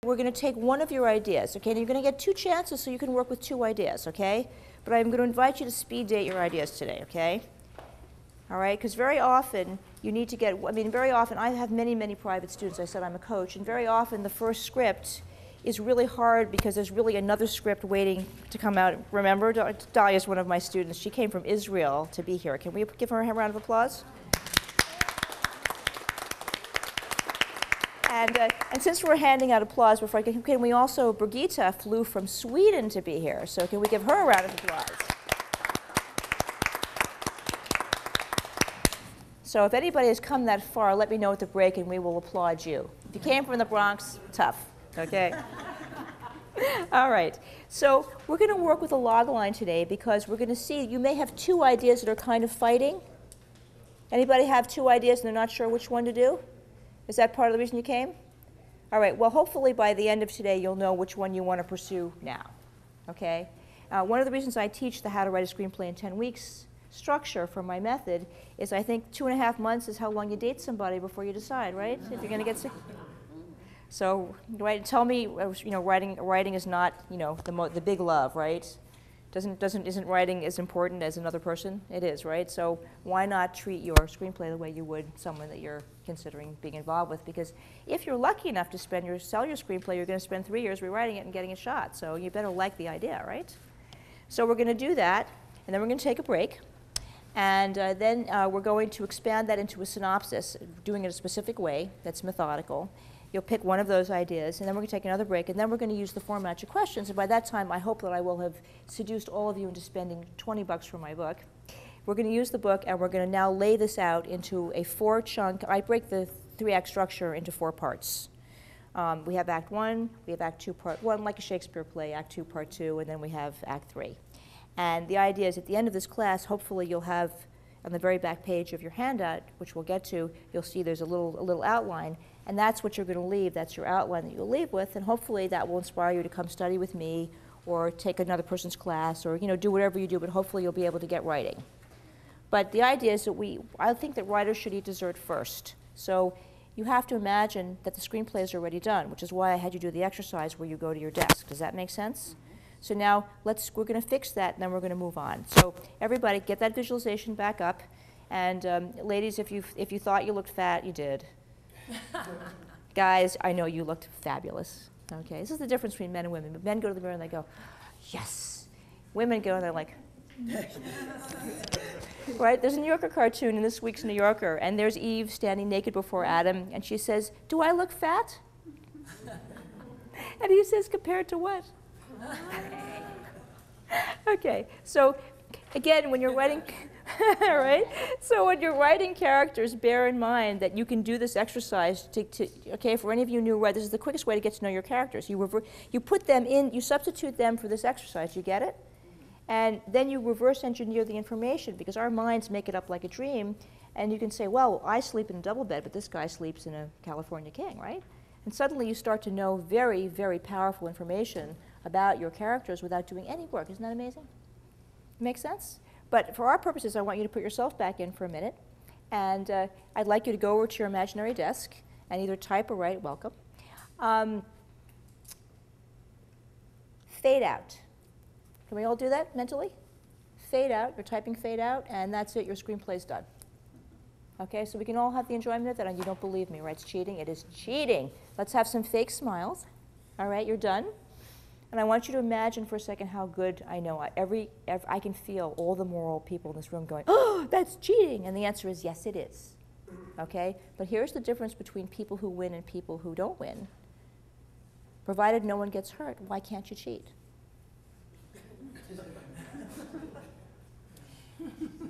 We're going to take one of your ideas, okay? And you're going to get 2 chances so you can work with 2 ideas, okay? But I'm going to invite you to speed date your ideas today, okay? All right, because very often you need to get, very often I have many, many private students. I said I'm a coach, and very often the first script is really hard because there's really another script waiting to come out. Remember, Dahlia is one of my students. She came from Israel to be here. Can we give her a round of applause? And since we're handing out applause before can we also, Brigitta flew from Sweden to be here, so can we give her a round of applause? So if anybody has come that far, let me know at the break and we will applaud you. If you came from the Bronx, tough, okay? All right, so we're going to work with a log line today because we're going to see you may have 2 ideas that are kind of fighting. Anybody have 2 ideas and they're not sure which one to do? Is that part of the reason you came? All right, well, hopefully by the end of today, you'll know which one you want to pursue now, okay? One of the reasons I teach the How to Write a Screenplay in 10 Weeks structure for my method is I think 2.5 months is how long you date somebody before you decide, right? If you're going to get sick. So, right, tell me, writing is not, the big love, right? Isn't writing as important as another person? It is, right? So why not treat your screenplay the way you would someone that you're considering being involved with? Because if you're lucky enough to sell your screenplay, you're going to spend 3 years rewriting it and getting it shot. So you better like the idea, right? So we're going to do that, and then we're going to take a break. And then we're going to expand that into a synopsis, doing it a specific way that's methodical. You'll pick one of those ideas, and then we're going to take another break, and then we're going to use the format of questions. And by that time, I hope that I will have seduced all of you into spending $20 for my book. We're going to use the book, and we're going to now lay this out into a 4-chunk. I break the 3-act structure into 4 parts. We have Act 1, we have Act 2, Part 1, like a Shakespeare play, Act 2, Part 2, and then we have Act 3. And the idea is at the end of this class, hopefully you'll have, on the very back page of your handout, which we'll get to, you'll see there's a little outline. And that's what you're going to leave. That's your outline that you'll leave with. And hopefully that will inspire you to come study with me or take another person's class or do whatever you do. But hopefully you'll be able to get writing. But the idea is that I think that writers should eat dessert first. So you have to imagine that the screenplay is already done, which is why I had you do the exercise where you go to your desk. Does that make sense? So now we're going to fix that, and then we're going to move on. So everybody, get that visualization back up. And ladies, if you thought you looked fat, you did. Guys, I know you looked fabulous. Okay, this is the difference between men and women. Men go to the mirror and they go, yes. Women go and they're like, right? There's a New Yorker cartoon in this week's New Yorker, and there's Eve standing naked before Adam, and she says, do I look fat? And he says, compared to what? Okay, so again, when you're writing, right? So when you're writing characters, bear in mind that you can do this exercise okay, for any of you new writers, this is the quickest way to get to know your characters. You put them in, you substitute them for this exercise, you get it? And then you reverse engineer the information because our minds make it up like a dream, and you can say, well, I sleep in a double bed, but this guy sleeps in a California king, right? And suddenly you start to know very, very powerful information about your characters without doing any work. Isn't that amazing? Make sense? But for our purposes, I want you to put yourself back in for a minute. And I'd like you to go over to your imaginary desk and either type or write, welcome. Fade out. Can we all do that mentally? Fade out. You're typing fade out, and that's it. Your screenplay's done. Okay, so we can all have the enjoyment of that, and you don't believe me, right? It's cheating. It is cheating. Let's have some fake smiles. All right, you're done. And I want you to imagine for a second how good I know. I can feel all the moral people in this room going, oh, that's cheating. And the answer is, yes, it is. Okay? But here's the difference between people who win and people who don't win. Provided no one gets hurt, why can't you cheat?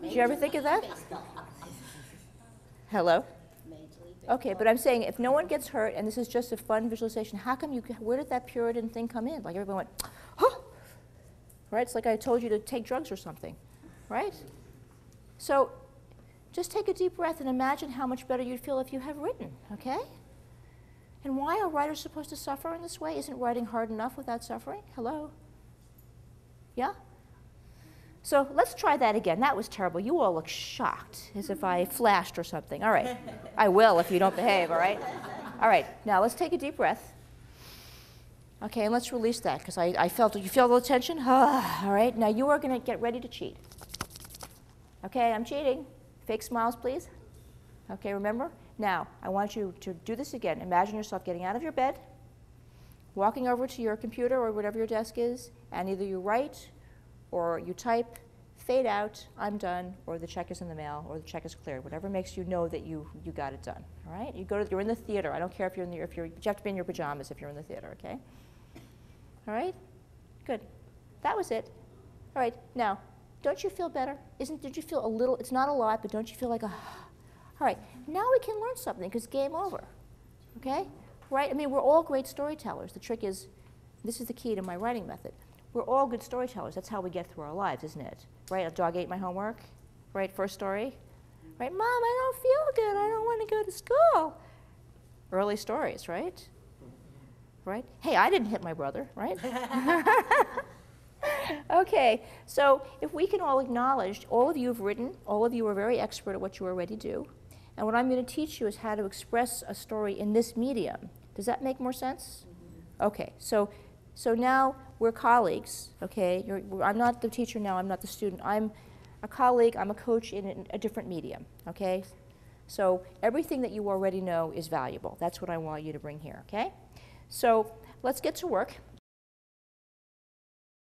Did you ever think of that? Hello? Okay, but I'm saying if no one gets hurt, and this is just a fun visualization, how come where did that Puritan thing come in? Like everyone went, huh? Right? It's like I told you to take drugs or something, right? So just take a deep breath and imagine how much better you'd feel if you have written, okay? And why are writers supposed to suffer in this way? Isn't writing hard enough without suffering? Hello? Yeah? So let's try that again. That was terrible. You all look shocked, as if I flashed or something. All right. I will if you don't behave, all right? All right. Now let's take a deep breath. Okay, and let's release that, because I felt, you feel the tension? All right, now you are going to get ready to cheat. Okay, I'm cheating. Fake smiles, please. Okay, remember? Now, I want you to do this again. Imagine yourself getting out of your bed, walking over to your computer or whatever your desk is, and either you write or you type, fade out, I'm done, or the check is in the mail, or the check is cleared, whatever makes you know that you got it done, all right? You're in the theater. I don't care if you're in the, you have to be in your pajamas if you're in the theater, okay? All right? Good. That was it. All right, now, don't you feel better? Did you feel a little, it's not a lot, but don't you feel like a, all right, now we can learn something, because game over, okay? Right, I mean, we're all great storytellers. The trick is, this is the key to my writing method. We're all good storytellers. That's how we get through our lives, isn't it? Right, a dog ate my homework, right, first story. Right, Mom, I don't feel good. I don't want to go to school. Early stories, right? Right? Hey, I didn't hit my brother, right? Okay, so if we can all acknowledge, all of you have written, all of you are very expert at what you already do, and what I'm going to teach you is how to express a story in this medium. Does that make more sense? Okay, so now we're colleagues, okay? I'm not the teacher now, I'm not the student. I'm a colleague, I'm a coach in a different medium, okay? So everything that you already know is valuable. That's what I want you to bring here, okay? So let's get to work.